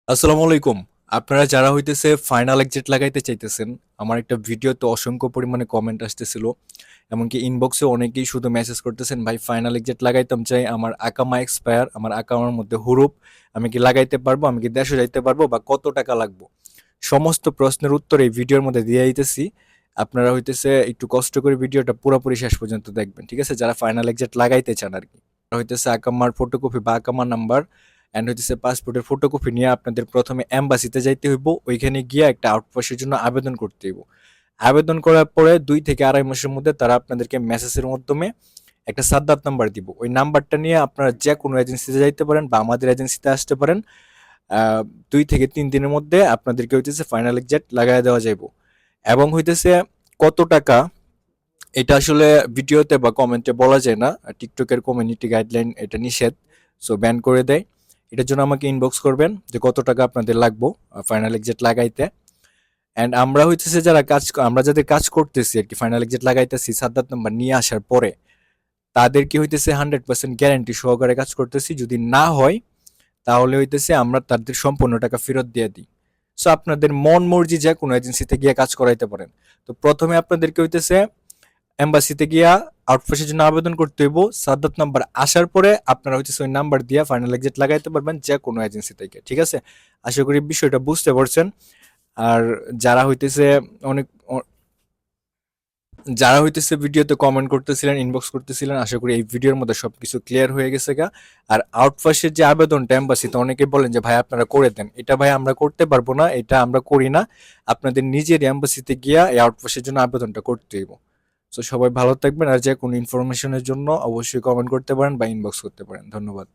আসসালামু আলাইকুম। আপনারা যারা হইতেছে ফাইনাল এক্সিট লাগাইতে চাইতেছেন, আমার একটা ভিডিওতে অসংখ্য পরিমাণে কমেন্ট আসতেছিল। এমনকি ইনবক্সে অনেকেই শুধু মেসেজ করতেছেন, ভাই ফাইনাল এক্সিট লাগাইতাম চাই, আমার আকামা এক্সপায়ার, আমার আকামার মধ্যে হুরুপ, আমি কি লাগাইতে পারবো, আমি কি দেশে যাইতে পারবো বা কত টাকা লাগবো? সমস্ত প্রশ্নের উত্তর এই ভিডিওর মধ্যে দিয়ে দিতেছি। আপনারা হইতেছে একটু কষ্ট করে ভিডিওটা পুরোপুরি শেষ পর্যন্ত দেখবেন, ঠিক আছে? যারা ফাইনাল এক্সিট লাগাইতে চান আর কি। হইতেছে আকামার ফটোকপি বা আকামার নাম্বার অ্যান্ড হইতেছে পাসপোর্টের ফটোকপি নিয়ে আপনাদের প্রথমে এম্বাসিতে যাইতে হইব। ওইখানে গিয়ে একটা আউটপোস্টের জন্য আবেদন করতে হইব। আবেদন করার পরে ২ থেকে ২.৫ মাসের মধ্যে তারা আপনাদেরকে মেসেজের মাধ্যমে একটা সাদ্দাত নাম্বার দিব। ওই নাম্বারটা নিয়ে আপনারা যে কোনো এজেন্সিতে যাইতে পারেন বা আমাদের এজেন্সিতে আসতে পারেন। ২ থেকে ৩ দিনের মধ্যে আপনাদেরকে হইতেছে ফাইনাল এক্সাক্ট লাগাই দেওয়া যাইব। এবং হইতেছে কত টাকা, এটা আসলে ভিডিওতে বা কমেন্টে বলা যায় না। টিকটকের কমিউনিটি গাইডলাইন এটা নিষেধ, সো ব্যান করে দেয়। এটার জন্য আমাকে ইনবক্স করবেন যে কত টাকা আপনাদের লাগবো ফাইনাল এক্সিট লাগাইতে। অ্যান্ড আমরা হইতেছে আমরা যাদের কাজ করতেছি আর কি, ফাইনাল এক্সিট লাগাইতেছি সাদ্দাত নাম্বার নিয়ে আসার পরে, তাদেরকে হইতেছে 100% গ্যারান্টি সহকারে কাজ করতেছি। যদি না হয় তাহলে হইতেছে আমরা তাদের সম্পূর্ণ টাকা ফেরত দিয়ে দিই। সো আপনাদের মন মর্জি যে কোনো এজেন্সিতে গিয়ে কাজ করাইতে পারেন। তো প্রথমে আপনাদেরকে হইতেছে এম্বাসিতে গিয়া আউটপোস্টের জন্য আবেদন করতে হইব। সাদ্দাত নাম্বার আসার পরে আপনারা হচ্ছে ওই নাম্বার দিয়ে ফাইনাল এক্সিট লাগাইতে পারবেন যে কোনো এজেন্সি থেকে, ঠিক আছে? আশা করি বিষয়টা বুঝতে পারছেন। আর যারা হইতেছে অনেক যারা হইতেছে ভিডিওতে কমেন্ট করতেছিলেন, ইনবক্স করতেছিলেন, আশা করি এই ভিডিওর মধ্যে সবকিছু ক্লিয়ার হয়ে গেছে গা। আর আউটপাসের যে আবেদনটা এম্বাসিতে অনেকে বলেন যে ভাই আপনারা করে দেন, এটা ভাই আমরা করতে পারবো না, এটা আমরা করি না। আপনাদের নিজের এম্বাসিতে গিয়া এই আউটপাসের জন্য আবেদনটা করতে হইব। সো সবাই ভালো থাকবেন। আর যে কোনো ইনফরমেশনের জন্য অবশ্যই কমেন্ট করতে পারেন বা ইনবক্স করতে পারেন। ধন্যবাদ।